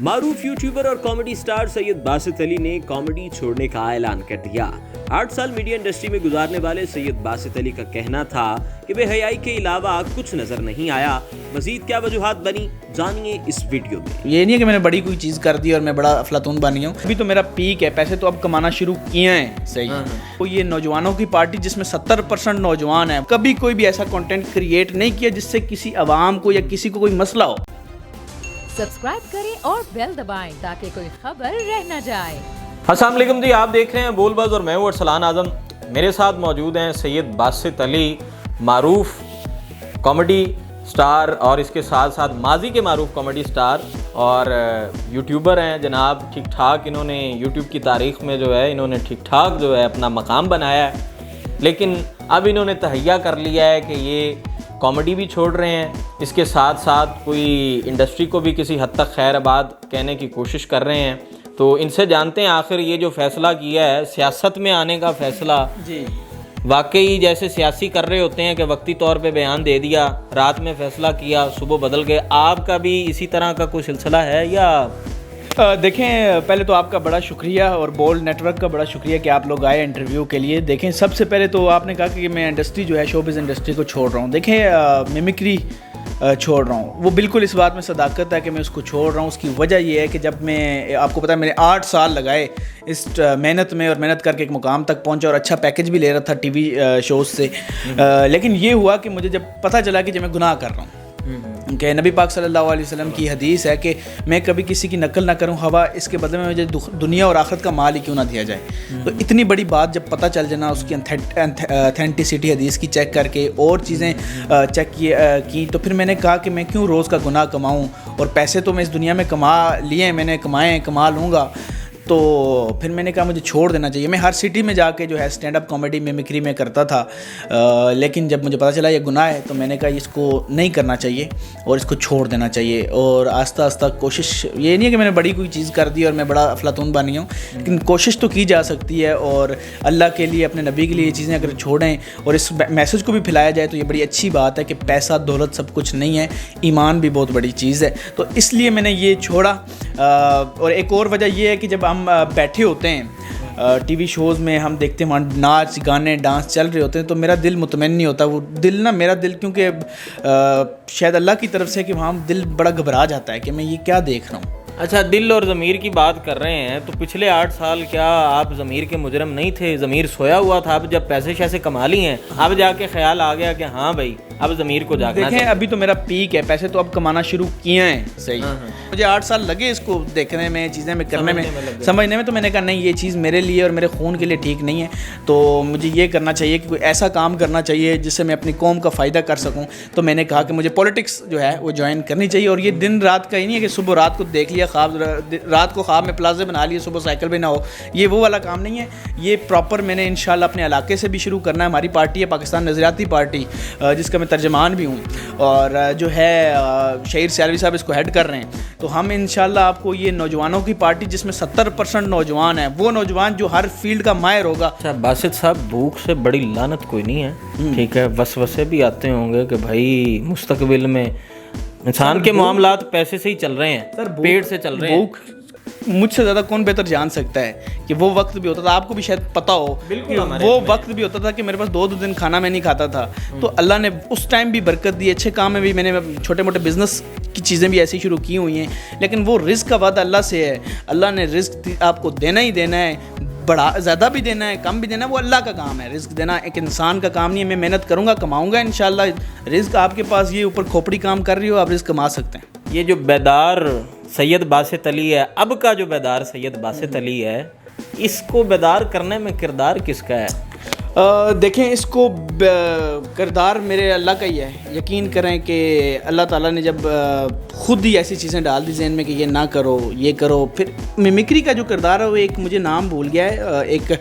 معروف یوٹیوبر اور comedy star سید باسط علی نے کامیڈی چھوڑنے کا اعلان کر دیا۔ 8 سال میڈیا انڈسٹری میں گزارنے والے سید باسط علی کا کہنا تھا کہ بے حیائی کے علاوہ کچھ نظر نہیں آیا۔ مزید کیا وجوہات بنی، جانیے اس ویڈیو میں۔ یہ نہیں ہے کہ میں نے بڑی کوئی چیز کر دی اور میں بڑا افلاطون بن گیا ہوں۔ ابھی تو میرا پیک ہے، پیسے تو اب کمانا شروع کیے ہیں۔ صحیح تو یہ نوجوانوں کی پارٹی جس میں 70% نوجوان ہیں، کبھی کوئی بھی ایسا کنٹینٹ کریٹ نہیں کیا جس سے کسی عوام کو یا کسی کو کوئی مسئلہ ہو۔ سبسکرائب کریں اور بیل دبائیں تاکہ کوئی خبر رہ نہ جائے۔ السلام علیکم جی، آپ دیکھ رہے ہیں بول باز اور میں ہوں ارسلان اعظم۔ میرے ساتھ موجود ہیں سید باسط علی، معروف کامیڈی سٹار اور اس کے ساتھ ساتھ ماضی کے معروف کامیڈی سٹار اور یوٹیوبر ہیں جناب۔ ٹھیک ٹھاک انہوں نے یوٹیوب کی تاریخ میں جو ہے انہوں نے ٹھیک ٹھاک جو ہے اپنا مقام بنایا ہے، لیکن اب انہوں نے تہیہ کر لیا ہے کہ یہ کامیڈی بھی چھوڑ رہے ہیں، اس کے ساتھ ساتھ کوئی انڈسٹری کو بھی کسی حد تک خیر آباد کہنے کی کوشش کر رہے ہیں۔ تو ان سے جانتے ہیں آخر یہ جو فیصلہ کیا ہے سیاست میں آنے کا فیصلہ، جی واقعی جیسے سیاسی کر رہے ہوتے ہیں کہ وقتی طور پہ بیان دے دیا، رات میں فیصلہ کیا، صبح بدل گئے، آپ کا بھی اسی طرح کا کوئی سلسلہ ہے یا؟ دیکھیں، پہلے تو آپ کا بڑا شکریہ اور بولڈ نیٹ ورک کا بڑا شکریہ کہ آپ لوگ آئے انٹرویو کے لیے۔ دیکھیں، سب سے پہلے تو آپ نے کہا کہ میں انڈسٹری جو ہے شوبز انڈسٹری کو چھوڑ رہا ہوں۔ دیکھیں، میمکری چھوڑ رہا ہوں، وہ بالکل اس بات میں صداقت ہے کہ میں اس کو چھوڑ رہا ہوں۔ اس کی وجہ یہ ہے کہ جب میں، آپ کو پتہ ہے میں نے 8 سال لگائے اس محنت میں، اور محنت کر کے ایک مقام تک پہنچا اور اچھا پیکیج بھی لے رہا تھا ٹی وی شوز سے، لیکن یہ ہوا کہ مجھے جب پتہ چلا کہ میں گناہ کر رہا ہوں، کہ نبی پاک صلی اللہ علیہ وسلم کی حدیث ہے کہ میں کبھی کسی کی نقل نہ کروں ہوا، اس کے بدلے میں مجھے دنیا اور آخرت کا مال ہی کیوں نہ دیا جائے۔ تو اتنی بڑی بات جب پتہ چل جانا، اس کی اتھینٹسٹی حدیث کی چیک کر کے اور چیزیں چیک کی، تو پھر میں نے کہا کہ میں کیوں روز کا گناہ کماؤں، اور پیسے تو میں اس دنیا میں کما لیے، میں نے کمائے، کما لوں گا۔ تو پھر میں نے کہا مجھے چھوڑ دینا چاہیے۔ میں ہر سٹی میں جا کے جو ہے اسٹینڈ اپ کامیڈی میمکری میں کرتا تھا، لیکن جب مجھے پتہ چلا یہ گناہ ہے تو میں نے کہا اس کو نہیں کرنا چاہیے اور اس کو چھوڑ دینا چاہیے۔ اور آہستہ آہستہ کوشش، یہ نہیں ہے کہ میں نے بڑی کوئی چیز کر دی اور میں بڑا افلاطون بن گیا ہوں، لیکن کوشش تو کی جا سکتی ہے، اور اللہ کے لیے، اپنے نبی کے لیے یہ چیزیں اگر چھوڑیں اور اس میسج کو بھی پھیلایا جائے تو یہ بڑی اچھی بات ہے کہ پیسہ دولت سب کچھ نہیں ہے، ایمان بھی بہت بڑی چیز ہے۔ تو اس لیے میں نے یہ چھوڑا۔ اور ایک اور وجہ یہ ہے کہ جب ہم بیٹھے ہوتے ہیں ٹی وی شوز میں، ہم دیکھتے ہیں وہاں ناچ گانے ڈانس چل رہے ہوتے ہیں، تو میرا دل مطمئن نہیں ہوتا۔ وہ دل نا، میرا دل کیونکہ شاید اللہ کی طرف سے کہ وہاں دل بڑا گھبرا جاتا ہے کہ میں یہ کیا دیکھ رہا ہوں۔ اچھا، دل اور ضمیر کی بات کر رہے ہیں، تو پچھلے 8 سال کیا آپ ضمیر کے مجرم نہیں تھے؟ ضمیر سویا ہوا تھا، اب جب پیسے شیسے کما لی ہیں اب جا کے خیال آ گیا کہ ہاں بھائی اب ضمیر کو جاگنا دیکھیں، چاہیے۔ ابھی تو میرا پیک ہے، پیسے تو اب کمانا شروع کیے ہیں۔ صحیح مجھے 8 سال لگے اس کو دیکھنے میں، چیزیں میں کرنے میں، سمجھنے میں۔ تو میں نے کہا نہیں، یہ چیز میرے لیے اور میرے خون کے لیے ٹھیک نہیں ہے، تو مجھے یہ کرنا چاہیے کہ کوئی ایسا کام کرنا چاہیے جس سے میں اپنی قوم کا فائدہ کر سکوں۔ تو میں نے کہا کہ مجھے پولیٹکس جو ہے وہ جوائن کرنی چاہیے، اور یہ دن رات کا ہی نہیں ہے کہ صبح رات کو دیکھ لیا خواب، رات کو خواب میں پلازے بنا لیے، صبح سائیکل بھی نہ ہو، یہ وہ والا کام نہیں ہے۔ یہ پراپر میں نے انشاءاللہ اپنے علاقے سے بھی شروع کرنا ہے۔ ہماری پارٹی ہے پاکستان نظریاتی پارٹی، جس کا میں ترجمان بھی ہوں، اور جو ہے شہیر سیالوی صاحب اس کو ہیڈ کر رہے ہیں۔ تو ہم انشاءاللہ آپ کو یہ نوجوانوں کی پارٹی جس میں 70% نوجوان ہیں، وہ نوجوان جو ہر فیلڈ کا ماہر ہوگا۔ اچھا باسط صاحب، بھوک سے بڑی لعنت کوئی نہیں ہے، ٹھیک ہے، وسوسے بھی آتے ہوں گے کہ بھائی مستقبل میں انسان کے معاملات پیسے سے ہی چل رہے ہیں، پیٹ سے چل رہے ہیں۔ مجھ سے زیادہ کون بہتر جان سکتا ہے کہ وہ وقت بھی ہوتا تھا، آپ کو بھی شاید پتہ ہو کہ وہ وقت بھی ہوتا تھا کہ میرے پاس 2 دن کھانا میں نہیں کھاتا تھا، تو اللہ نے اس ٹائم بھی برکت دی۔ اچھے کام میں بھی میں نے چھوٹے موٹے بزنس کی چیزیں بھی ایسی شروع کی ہوئی ہیں، لیکن وہ رزق کا وعدہ اللہ سے ہے۔ اللہ نے رزق آپ کو دینا ہی دینا ہے، بڑا زیادہ بھی دینا ہے، کم بھی دینا ہے، وہ اللہ کا کام ہے۔ رزق دینا ایک انسان کا کام نہیں ہے۔ میں محنت کروں گا، کماؤں گا انشاءاللہ۔ رزق آپ کے پاس یہ اوپر کھوپڑی کام کر رہی ہو، آپ رزق کما سکتے ہیں۔ یہ جو بیدار سید باسط علی ہے، اب کا جو بیدار سید باسط علی ہے، اس کو بیدار کرنے میں کردار کس کا ہے؟ دیکھیں، اس کو کردار میرے اللہ کا ہی ہے۔ یقین کریں کہ اللہ تعالیٰ نے جب خود ہی ایسی چیزیں ڈال دی ذہن میں کہ یہ نہ کرو، یہ کرو، پھر میمکری کا جو کردار ہے وہ ایک، مجھے نام بھول گیا ہے، ایک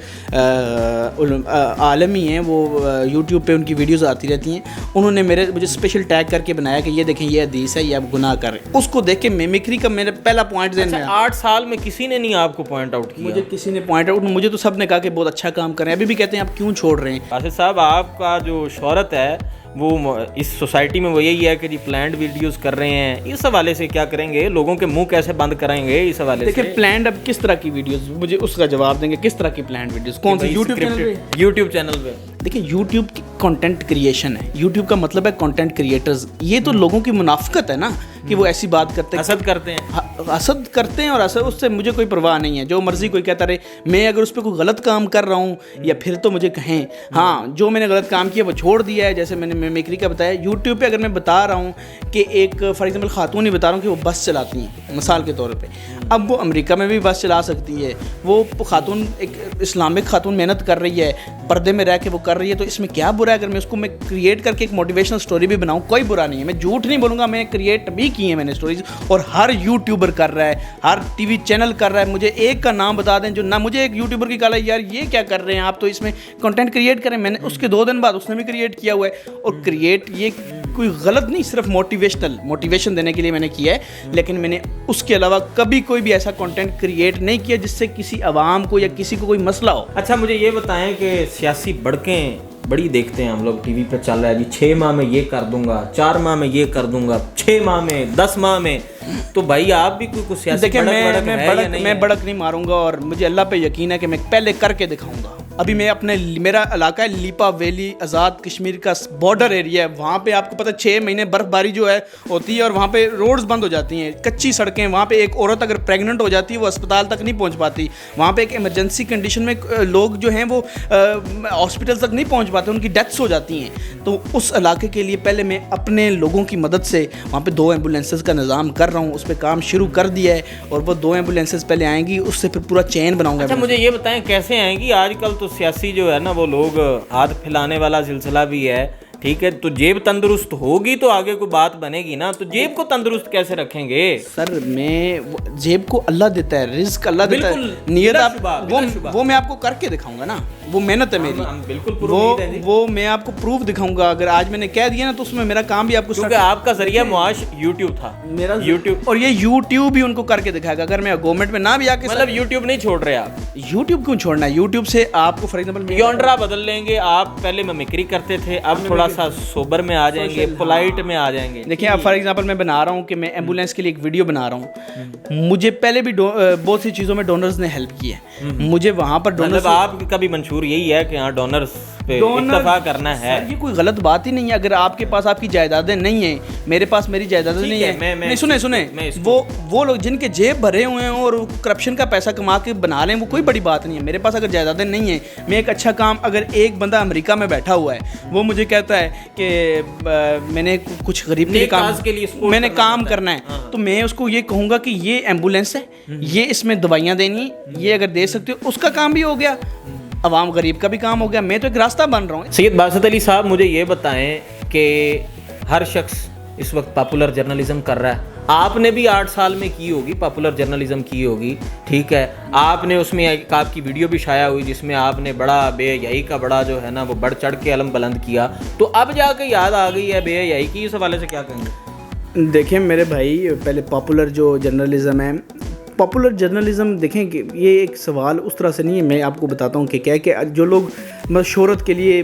عالمی ہیں، وہ یوٹیوب پہ ان کی ویڈیوز آتی رہتی ہیں، انہوں نے مجھے اسپیشل ٹیگ کر کے بنایا کہ یہ دیکھیں یہ حدیث ہے، یہ آپ گناہ کر رہے ہیں۔ اس کو دیکھ کے میمکری کا میرا پہلا پوائنٹ ذہن میں آیا۔ 8 سال میں کسی نے نہیں آپ کو پوائنٹ آؤٹ کیا؟ مجھے کسی نے پوائنٹ آؤٹ، مجھے تو سب نے کہا کہ بہت اچھا کام کر رہے ہیں، ابھی بھی کہتے ہیں آپ کیوں چھوڑ رہے ہیں۔ باسط صاحب، آپ کا جو شہرت ہے وہ اس سوسائٹی میں وہ یہی ہے کہ جی پلانڈ ویڈیوز کر رہے ہیں، اس حوالے سے کیا کریں گے؟ لوگوں کے منہ کیسے بند کریں گے اس حوالے سے؟ دیکھیں پلانڈ اب کس طرح کی ویڈیوز، مجھے اس کا جواب دیں گے کس طرح کی پلانڈ ویڈیوز، کون سی یوٹیوب چینل پہ؟ دیکھیں یوٹیوب کی کنٹینٹ کریشن ہے، یوٹیوب کا مطلب ہے کنٹینٹ کریٹرز، یہ تو لوگوں کی منافقت ہے نا کہ وہ ایسی بات کرتے ہیں، حسد کرتے ہیں، حسد کرتے ہیں، اور اس سے مجھے کوئی پرواہ نہیں ہے، جو مرضی کوئی کہتا رہے، میں اگر اس پہ کوئی غلط کام کر رہا ہوں یا پھر تو مجھے کہیں، ہاں جو میں نے غلط کام کیا وہ چھوڑ دیا ہے، جیسے میں نے میمکری کا بتایا، یوٹیوب پہ اگر میں بتا رہا ہوں کہ ایک فار ایگزامپل خاتون ہی بتا رہا ہوں کہ وہ بس چلاتی ہیں مثال کے طور پہ، اب وہ امریکہ میں بھی بس چلا سکتی ہے، وہ خاتون ایک اسلامک خاتون محنت کر رہی ہے، پردے میں رہ کے وہ کر رہی ہے، تو اس میں کیا برا ہے اگر میں اس کو میں کریٹ کر کے ایک موٹیویشنل سٹوری بھی بناؤں؟ کوئی برا نہیں ہے، میں جھوٹ نہیں بولوں گا، میں کریٹ بھی کی ہیں میں نے سٹوریز، اور ہر یوٹیوبر کر رہا ہے، ہر ٹی وی چینل کر رہا ہے، مجھے ایک کا نام بتا دیں جو نہ مجھے ایک یوٹیوبر کی کہا یار یہ کیا کر رہے ہیں آپ، تو اس میں کنٹینٹ کریٹ کریں، میں نے اس کے 2 دن بعد اس نے بھی کریٹ کیا ہوا ہے، اور کریٹ یہ کوئی غلط نہیں، صرف موٹیویشن دینے کے لیے میں نے کیا ہے، لیکن میں نے اس کے علاوہ کبھی کوئی بھی ایسا کنٹینٹ کریٹ نہیں کیا جس سے کسی عوام کو یا کسی کو کوئی مسئلہ ہو۔ اچھا مجھے یہ بتائیں کہ سیاسی بڑکیں بڑی دیکھتے ہیں ہم لوگ، ٹی وی پہ چل رہا ہے جی 6 ماہ میں یہ کر دوں گا، 4 ماہ میں یہ کر دوں گا، 6 ماہ میں، 10 ماہ میں، تو بھائی آپ بھی کوئی سیاسی میں بڑک نہیں ماروں گا، اور مجھے اللہ پہ یقین ہے کہ میں پہلے کر کے دکھاؤں گا۔ ابھی میں میرا علاقہ ہے لیپا ویلی، آزاد کشمیر کا بارڈر ایریا ہے، وہاں پہ آپ کو پتہ 6 مہینے برف باری جو ہے ہوتی ہے، اور وہاں پہ روڈز بند ہو جاتی ہیں، کچی سڑکیں، وہاں پہ ایک عورت اگر پریگننٹ ہو جاتی ہے وہ اسپتال تک نہیں پہنچ پاتی، وہاں پہ ایک ایمرجنسی کنڈیشن میں لوگ جو ہیں وہ ہاسپٹل تک نہیں پہنچ پاتے، ان کی ڈیتھس ہو جاتی ہیں، تو اس علاقے کے لیے پہلے میں اپنے لوگوں کی مدد سے وہاں پہ 2 ایمبولینسز کا نظام کر رہا ہوں، اس پہ کام شروع کر دیا ہے، اور وہ 2 ایمبولینسز پہلے آئیں گی، اس سے پھر پورا چین بناؤں گا۔ اچھا مجھے یہ بتائیں کیسے آئیں گی؟ آج کل تو سیاسی جو ہے نا وہ لوگ ہاتھ پھیلانے والا سلسلہ بھی ہے، ٹھیک ہے، تو جیب تندرست ہوگی تو آگے کوئی بات بنے گی نا، تو جیب کو تندرست کیسے رکھیں گے؟ سر میں جیب کو اللہ دیتا ہے، رزق اللہ دیتا ہے، نیت وہ میں آپ کو کر کے دکھاؤں گا نا، وہ محنت ہے میری، بالکل وہ میں آپ کو پروف دکھاؤں گا، اگر آج میں نے کہہ دیا نا تو اس میں میرا کام بھی آپ کو، کیونکہ آپ کا ذریعہ معاش یوٹیوب تھا، میرا یوٹیوب، اور یہ یوٹیوب بھی ان کو کر کے دکھائے گا، اگر میں گورنمنٹ میں نہ بھی آ کے، مطلب یوٹیوب نہیں چھوڑ رہے آپ؟ یوٹیوب کیوں چھوڑنا ہے؟ یوٹیوب سے آپ کو فار ایگزامپل یونڈرا بدل لیں گے، آپ پہلے میمکری کرتے تھے، اب تھوڑا سا سوبر میں آ جائیں گے، پولائٹ میں آ جائیں گے۔ دیکھیں اب فار ایگزامپل میں بنا رہا ہوں کہ میں ایمبولینس کے لیے ایک ویڈیو بنا رہا ہوں، مجھے پہلے بھی بہت سی چیزوں میں ڈونرز نے ہیلپ کی ہے، مجھے وہاں پر ڈونرز، آپ کا بھی منشور یہی ہے کہ ہاں ڈونرز پہ اتفاق کرنا ہے، یہ کوئی غلط بات ہی نہیں ہے، اگر آپ کے پاس آپ کی جائیدادیں نہیں ہیں، میرے پاس میری جائیدادیں نہیں ہیں، نہیں سنیں وہ لوگ جن کے جیب بھرے ہوئے ہیں اور کرپشن کا پیسہ کما کے بنا لیں، وہ کوئی بڑی بات نہیں ہے، میرے پاس اگر جائیدادیں نہیں ہیں، میں ایک اچھا کام، اگر ایک بندہ امریکہ میں بیٹھا ہوا ہے وہ مجھے کہتا ہے کہ میں نے کچھ غریب کے لیے میں نے کام کرنا ہے، تو میں اس کو یہ کہوں گا کہ یہ ایمبولینس ہے، یہ اس میں دوائیاں دینی ہیں، یہ اگر دے سکتے ہو، اس کا کام بھی ہو گیا، عوام غریب کا بھی کام ہو گیا، میں تو ایک راستہ بن رہا ہوں۔ سید باسط علی صاحب مجھے یہ بتائیں کہ ہر شخص اس وقت پاپولر جرنلزم کر رہا ہے، آپ نے بھی 8 سال میں کی ہوگی پاپولر جرنلزم کی ہوگی، ٹھیک ہے، آپ نے اس میں ایک آپ کی ویڈیو بھی شائع ہوئی جس میں آپ نے بڑا بے حیائی کا بڑا جو ہے نا وہ بڑھ چڑھ کے علم بلند کیا، تو اب جا کے یاد آ گئی ہے بے حیائی کی، اس حوالے سے کیا کہیں گے؟ دیکھیں میرے بھائی، پہلے پاپولر جو جرنلزم ہے، پاپولر جرنلزم دیکھیں کہ یہ ایک سوال اس طرح سے نہیں ہے، میں آپ کو بتاتا ہوں کہ کیا کہ جو لوگ شہرت کے لیے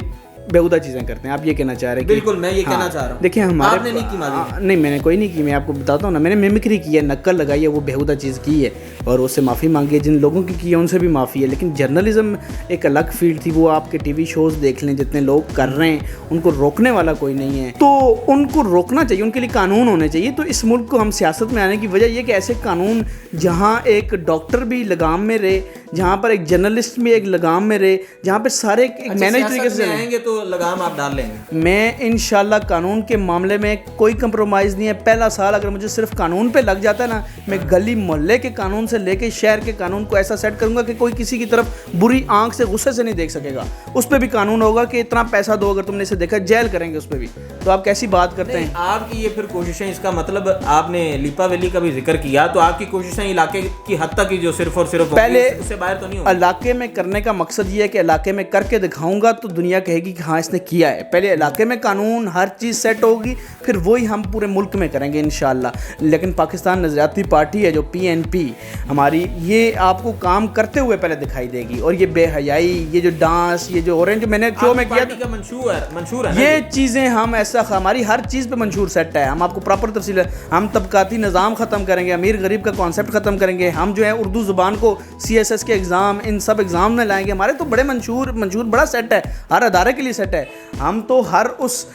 بیہودہ چیزیں کرتے ہیں، آپ یہ کہنا چاہ رہے ہیں؟ بالکل میں یہ کہنا چاہ رہا ہوں، دیکھیں ہمارے آپ نے نہیں کی ماضی؟ نہیں میں نے کوئی نہیں کی، میں آپ کو بتاتا ہوں نا، میں نے میمکری کی ہے، نقل لگائی ہے، وہ بیہودہ چیز کی ہے اور اس سے معافی مانگی ہے، جن لوگوں کی ہے ان سے بھی معافی ہے، لیکن جرنلزم ایک الگ فیلڈ تھی، وہ آپ کے ٹی وی شوز دیکھ لیں، جتنے لوگ کر رہے ہیں ان کو روکنے والا کوئی نہیں ہے، تو ان کو روکنا چاہیے، ان کے لیے قانون ہونے چاہیے۔ تو اس ملک کو ہم سیاست میں آنے کی وجہ یہ کہ ایسے قانون جہاں ایک ڈاکٹر بھی لگام میں رہے، جہاں پر ایک جرنلسٹ بھی ایک لگام میں رہے، جہاں پہ سارے ایک مینج طریقے سے آئیں گے تو لگام آپ ڈال لیں گے؟ میں انشاءاللہ قانون کے معاملے میں کوئی کمپرومائز نہیں ہے، پہلا سال اگر مجھے صرف قانون پہ لگ جاتا ہے نا، میں گلی محلے کے قانون سے لے کے شہر کے قانون کو ایسا سیٹ کروں گا کہ کوئی کسی کی طرف بری آنکھ سے غصے سے نہیں دیکھ سکے گا، اس پہ بھی قانون ہوگا کہ اتنا پیسہ دو، اگر تم نے اسے دیکھا جیل کریں گے اس پہ بھی، تو آپ کیسی بات کرتے ہیں؟ آپ کی یہ پھر کوششیں، اس کا مطلب آپ نے لیپا ویلی کا بھی ذکر کیا، تو آپ کی کوششیں علاقے کی حد تک ہی جو صرف اور صرف پہلے اس سے باہر تو نہیں ہوگی؟ علاقے میں کرنے کا مقصد یہ ہے کہ علاقے میں کر کے دکھاؤں گا تو دنیا کہے گی کہ ہاں اس نے کیا ہے. پہلے علاقے میں قانون ہر چیز سیٹ ہوگی, پھر وہی ہم پورے ملک میں کریں گے انشاءاللہ. لیکن پاکستان نظریاتی پارٹی ہے جو PNP ہماری, یہ آپ کو کام کرتے ہوئے پہلے دکھائی دے گی. اور یہ بے حیائی, یہ جو ڈانس, یہ جو اورنج میں نے شو میں کیا کا منشور ہے یہ چیزیں ہم ایسا ہماری ہر چیز پہ منشور سیٹ ہے. ہم آپ کو پراپر تفصیل ہے. ہم طبقاتی نظام ختم کریں گے, امیر غریب کا کانسیپٹ ختم کریں گے. ہم جو ہے اردو زبان کو CSS کے ایگزام, ان سب ایگزام میں لائیں گے. ہمارے تو بڑے منشور بڑا سیٹ ہے, ہر ادارے کے لیے سیٹ ہے. ہم تو ہر اس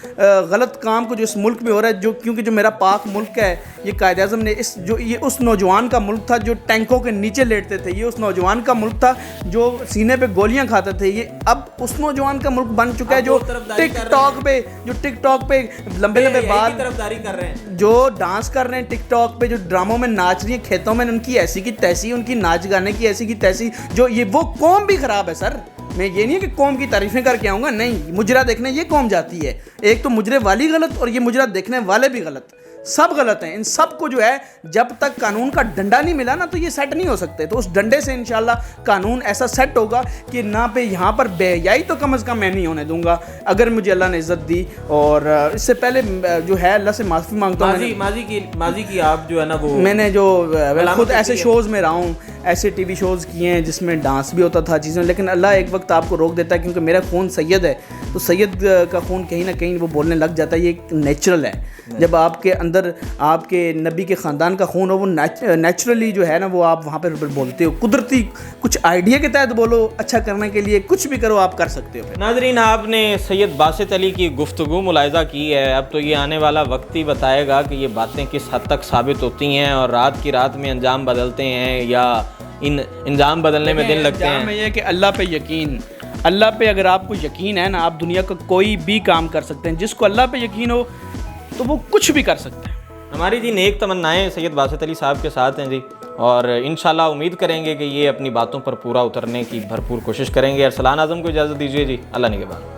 غلط کام کو جو اس ملک میں ہو رہا ہے, جو کیونکہ جو میرا پاک ملک ہے, یہ قائد اعظم نے یہ اس نوجوان کا ملک تھا جو ٹینکوں کے نیچے لیٹتے تھے. یہ اس نوجوان کا ملک تھا جو سینے پہ گولیاں کھاتے تھے. یہ اب اس نوجوان کا ملک بن چکا ہے جو ٹک ٹاک پہ لمبے لمبے بال طرفداری کر رہے ہیں, جو ڈانس کر رہے ہیں ٹک ٹاک پہ, جو ڈراموں میں ناچ رہی ہیں کھیتوں میں, ان کی ایسی کی تیسی, ان کی ناچ گانے کی ایسی کی تیسی. جو یہ وہ قوم بھی خراب ہے سر. میں یہ نہیں ہے کہ قوم کی تعریفیں کر کے آؤں گا, نہیں. مجرا دیکھنے یہ قوم جاتی ہے. ایک تو مجرے والی غلط اور یہ مجرا دیکھنے والے بھی غلط, سب غلط ہیں. ان سب کو جو ہے جب تک قانون کا ڈنڈا نہیں ملا نا تو یہ سیٹ نہیں ہو سکتے. تو اس ڈنڈے سے انشاءاللہ قانون ایسا سیٹ ہوگا کہ نہ پہ یہاں پر بے حیائی تو کم از کم میں نہیں ہونے دوں گا, اگر مجھے اللہ نے عزت دی. اور اس سے پہلے جو ہے اللہ سے معافی مانگتا ہوں. ماضی کی آپ جو ہے نا وہ میں نے جو خود ایسے شوز میں رہا ہوں, ایسے ٹی وی شوز کیے ہیں جس میں ڈانس بھی ہوتا تھا چیزیں, لیکن اللہ ایک وقت آپ کو روک دیتا ہے. کیونکہ میرا خون سید ہے, تو سید کا خون کہیں نہ کہیں وہ بولنے لگ جاتا ہے. یہ ایک نیچرل ہے. جب آپ کے اندر آپ کے نبی کے خاندان کا خون ہو, وہ نیچرلی جو ہے نا وہ آپ وہاں پہ بولتے ہو. قدرتی کچھ آئیڈیا کے تحت بولو, اچھا کرنے کے لیے کچھ بھی کرو, آپ کر سکتے ہو. ناظرین, آپ نے سید باسط علی کی گفتگو ملاحظہ کی ہے. اب تو یہ آنے والا وقت ہی بتائے گا کہ یہ باتیں کس حد تک ثابت ہوتی ہیں اور رات کی رات میں انجام بدلتے ہیں یا ان انجام بدلنے میں دن لگتے ہیں. یہ کہ اللہ پہ یقین, اللہ پہ اگر آپ کو یقین ہے نا, آپ دنیا کا کوئی بھی کام کر سکتے ہیں. جس کو اللہ پہ یقین ہو تو وہ کچھ بھی کر سکتے ہیں. ہماری جی نیک تمنائیں سید باسط علی صاحب کے ساتھ ہیں جی, اور انشاءاللہ امید کریں گے کہ یہ اپنی باتوں پر پورا اترنے کی بھرپور کوشش کریں گے. ارسلان اعظم کو اجازت دیجیے جی, اللہ نگہبان.